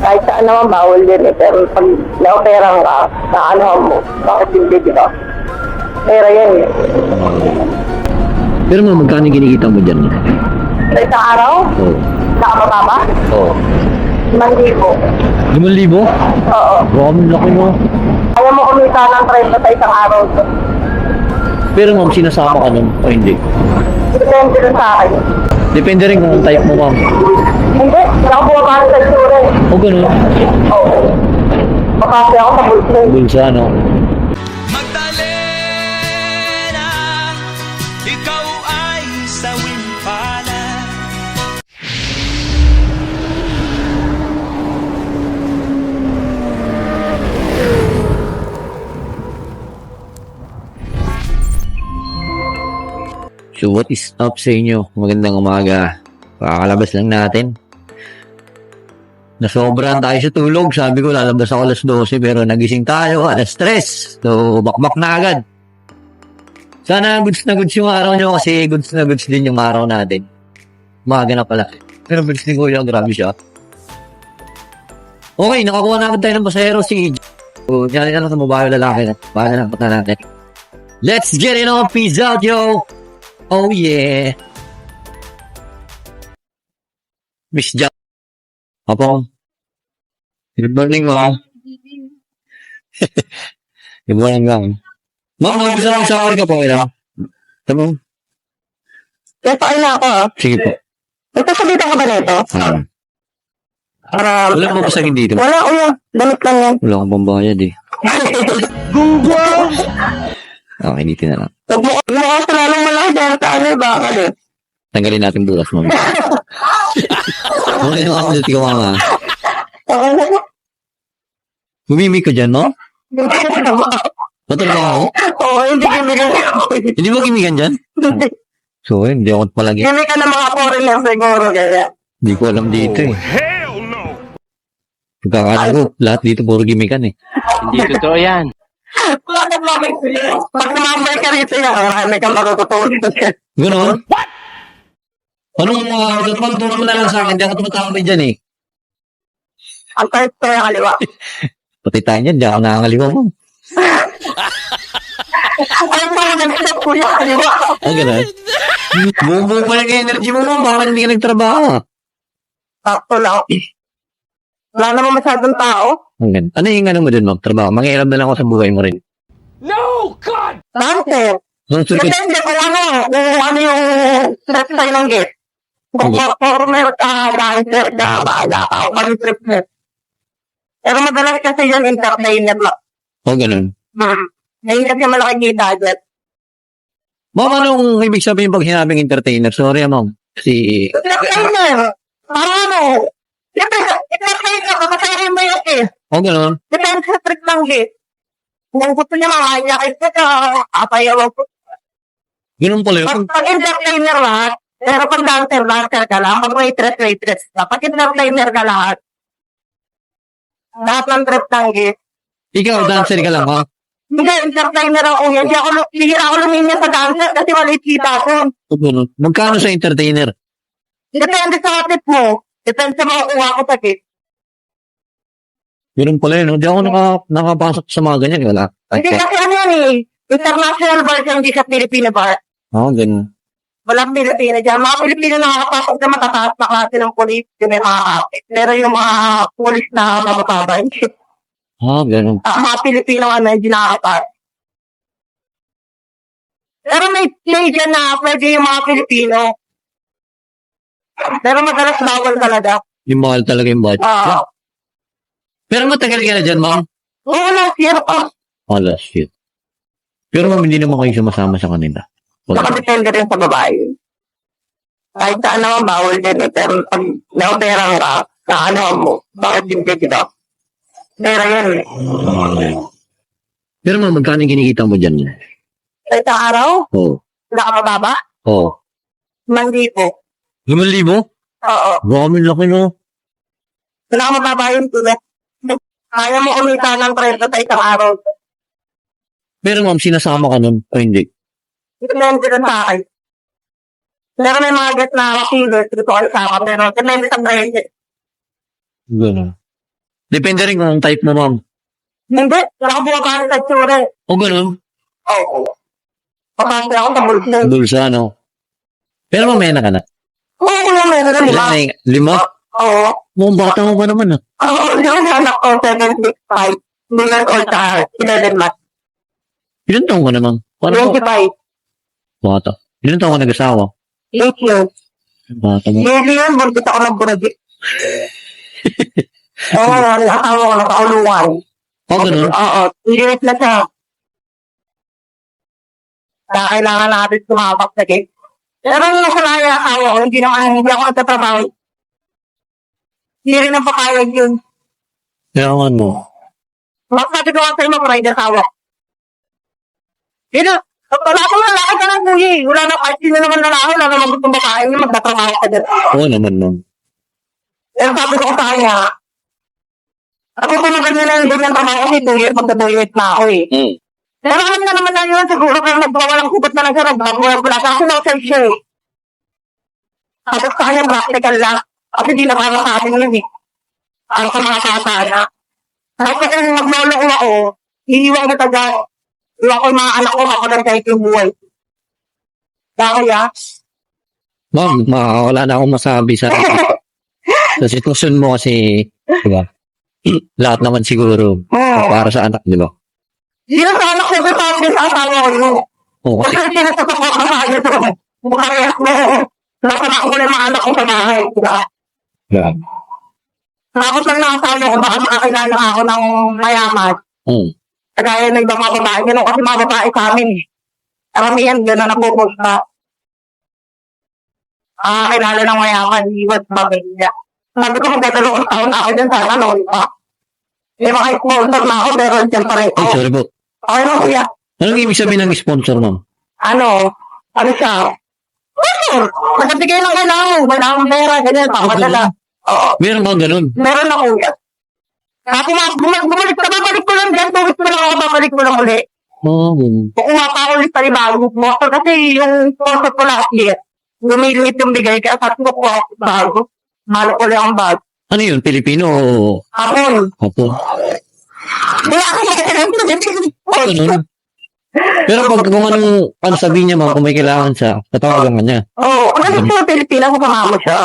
Kahit saan naman bawal din eh. Pero pag na-opera ka, na ano mo, bakit hindi, di ba? Pera yan eh. Pero mga magkano kinikita mo dyan? Sa isang araw, Oo. nakakababa, Oo. 5,000. 5,000? Oo. Grabe, laki mo. Kaya mo kumita ng 30 sa isang araw. Pero ma'am, sinasama ka nun o hindi? Depende rin sa akin. Depende rin kung ang type mo, ma'am. Hindi, hindi ako bumabalik sa itsura eh. O ganun. Oo. Makasi ako sa bulsa eh. Bulsa, no? Magdalena, ikaw ay sawing pala. So what is up sa inyo? Magandang umaga. Kakalabas lang natin. Nasobrahan tayo sa tulog. Sabi ko lalabas ako alas 12 pero nagising tayo alas 3. So bakbak na agad. Sana goods na goods yung araw nyo kasi goods na goods din yung araw natin. Umaga na pala. Pero goods ni Kuya, grabe siya. Okay, nakakuha na agad tayo ng pasahero si So, yan na lang sa mabayo lalaki na. Bahala na, punta natin. Let's get it on. Peace out, yo! Oh yeah. Miss Jack. Apo. Good morning, ma'am. Good morning, ma'am. Ma'am, gusto lang sa ka po, ina. Tama. Kaya pa na ako ah. Sige po. Nagpasabitan ka ba nito? Para... Wala mo pasagin dito. Wala, uya. Damit lang yan. Wala akong pambayad eh. Gunggong! Okay, dito na lang. Huwag mo kasi lalong malaki dahil sa ano, baka eh. Tanggalin natin bukas, ma'am. Okay, ma'am. Dito ka, mama. Okay na po. Bumimik ka dyan, no? Hindi ka naman. Patulog ako? Oo, hindi gimigan ako. Hindi mo gimigan dyan? Hindi. So, hindi ako palagi. Gimigan ng mga foreigner siguro, kaya. Hindi ko alam dito eh. Hell no! Pagkakala ko, lahat dito puro gimikan eh. Hindi totoo yan. Bakit pag namamay ka rito yan, marami kang makakutulog. Ganoon? What? Anong tutulong mo na lang sa akin? Hindi ako tumatambay dyan eh. Ang kahit kaya kaliwa. Pati tayo dyan, di ako nakakaliwa mo. Ay, mga nagkasap ko yung kaliwa. Ah, gano'n? Buong-buong pa lang yung energy mo mo, bakit hindi ka nagtrabaho? Sakto lang. Wala naman masyadong tao. Ang gano'n. Ano yung ano mo dun, ma'am? Trabaho? Mangialam na lang ako sa buhay mo rin. No, God! Dancer. Depende kung ano yung trip sa'yo ng guest. Kung foreigner ka, dancer ka, bahala ka, kung ano trip mo. Pero madalas kasi yan, entertainer lang. Oh, gano'n. Ngayon kasi malaki kita dyan. Ma'am, anong ibig sabihin pag hinabing entertainer? Sorry, ma'am. Si... Entertainer. Parang ano, entertainer ka, masaya mo yun eh. Oh, gano'n. Depende sa trip ng guest. Kung gusto niya makakayakit ka, apayaw ko. Gano'n pala yun. Pag entertainer lahat, pero pag dancer ka lang, pag waitress ka, pag entertainer ka lahat ng trip ng gift. Ikaw, dancer ka lang, ha? Hindi, entertainer ako yan. Hindi ako luminya sa dancer kasi maliit kita ko. Oh, gano'n. Magkano sa entertainer? Depende sa tip mo. Depende sa makukuha ko sa gift. Gano'n pala yun. Hindi ako nakapasok sa mga ganyan. Wala. Hindi kasi ano yan eh. International bar siya, hindi sa Filipino bar. Oh, gano'n. Walang Pilipino dyan. Mga Pilipino nakakapasok na matataas na klase ng polis. Yun ay makakapit. Pero yung mga polis na mabababa, Ah, gano'n. mga Pilipino hindi nakakapasok. Pero may play dyan na pwede yung mga Pilipino. Pero madalas bawal talaga. Yung mahal talaga yung budget. Pero matagal ka na dyan, ma'am? Oo, last year pa. Oh, last year. Pero ma'am, hindi naman kayo sumasama sa kanila. Wala. Nakadepende rin sa babae. Kahit saan naman bawal din eh. Pero pag na-opera ka, na ano mo, bakit din ka? Pera yan eh. Pero ma'am, magkano yung kinikita mo dyan? Sa isang araw, Oo. nakamababa, Oo. 5,000. 5,000? Oo. Grabe, laki no. Nakamababa yung tulad. Kaya mo umita ng 30 sa isang araw. Pero ma'am, sinasama ka nun o hindi? Depende rin sa akin. Pero may mga get na kilo, dito ko sa akin. Pero depende sa brand. Gano'n. Depende rin kung type mo, ma'am. Hindi, wala akong bumabalik sa tsura. O ganun. Oo. Papasok ako sa bulsa. Bulsa, no? Pero mamaya na ka na. Oo, yung meron na Ilan na yung 5? Oo. Mukhang bata mo pa naman, ah. Oo, yung anak ko, 765. Hindi nga old sa 11 months. Ilan taong ka na, ma'am? Paano po? 25. Bata. Ilan taong ka nag-asawa? 8 years. Bata mo. Hindi yun, burbit ako ng buragi. Oo, nakasawa ko ng kaulungan. O ganun. Oo, ilit na siya. Kaya kailangan natin tumabak sa gate. Pero yung nasalaya asawa ko, hindi ako nagtatrabaho. Hindi rin ang papayag yun. Kailangan mo. Sabi ko nga sa'yo, mag-ride asawa. Yun na, wala ko lalaki ka ng kuya eh. Wala na, kahit sino naman lalaki, wala naman gustong babae niya, magtatrabaho ka dyan. Oo naman, ma'am. Pero sabi ko sa kanya, ako pumagal nila yung ganyan trabaho kasi 2 years, magda-2 years na ako eh. Pero alam na naman na yun, siguro kaya nagbawalang kubot na lang siya, nagbawalang wala sa akin na siya eh. Tapos sa kanya, practical lang. Kasi di na parang sa akin yun eh. Parang sa mga kasana. Tapos kasi maglolo ko ako, iiwan ko taga, iwan ko yung mga anak ko, ako lang kahit yung buhay. Kaya, Ma'am, wala na akong masabi sa sitwasyon mo kasi, di ba? Lahat naman siguro para sa anak, di ba? sino sa anak ko, sabi sa asawa ko yun. Oo, kasi Kasi sinasapak ko sa bahay ito. Bukarehas mo. Nasama ko na yung mga anak ko sa bahay. Diba? Tapos lang nakasabi ko, baka makakilala ako ng mayaman. Kaya na ibang mga babae. Ganun kasi mga babae sa amin. Karamihan, gano'n na pupunta. Kilala ng mayaman. Iwas bagay niya. Sabi ko, magdadalawang taon na ako dyan. Sana noon pa. May mga sponsor na ako, pero dyan pa rin ay, ako. sorry po. Okay lang, kuya. Anong ibig sabihin ng sponsor, ma'am? Ano siya? Nagbigay lang kailangan pera, ganyan, papadala. Oo. Meron bang ganun? Meron ako. Ako babalik ko lang dyan, 2 weeks na lang ako, babalik ko lang ulit. Oo, ganun. Kukuha pa ako ulit pa rin bago mo. Kasi yung sponsor ko last year, lumilit yung bigay, kaya sabi ko kuha ako bago. Malo ulit ang bago. Ano yun? Pilipino o Hapon. Hapon? Kaya ako Ganun. Pero pag kung ano sabihin niya, ma'am, kung may kailangan siya, tatawagan ka niya. Oo, kasi sa Pilipinas, kasama mo siya.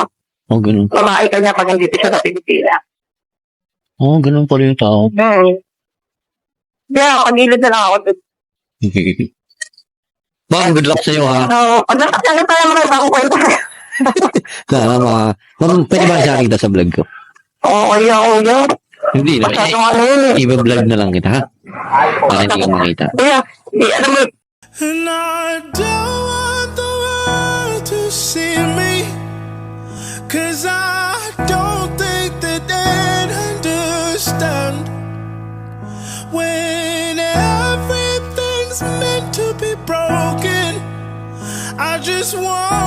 Oo, ganun. Babae ka niya pag nandito siya sa Pilipinas. Oo, ganun pala yung tao. Kaya, pagilid na lang ako dun. Ma'am, good luck sa'yo, ha? Oo, pag nakasagay tayo mga ibang kwento. Ma'am, pwede ba siya kita sa vlog ko? Oo, yun. Hindi na. Masyadong ano yun eh. Iba-vlog na lang kita, ha? Para hindi ka makita. Kaya, alam mo, And I don't want the world to see me, 'cause I don't think that they'd understand when everything's meant to be broken. I just want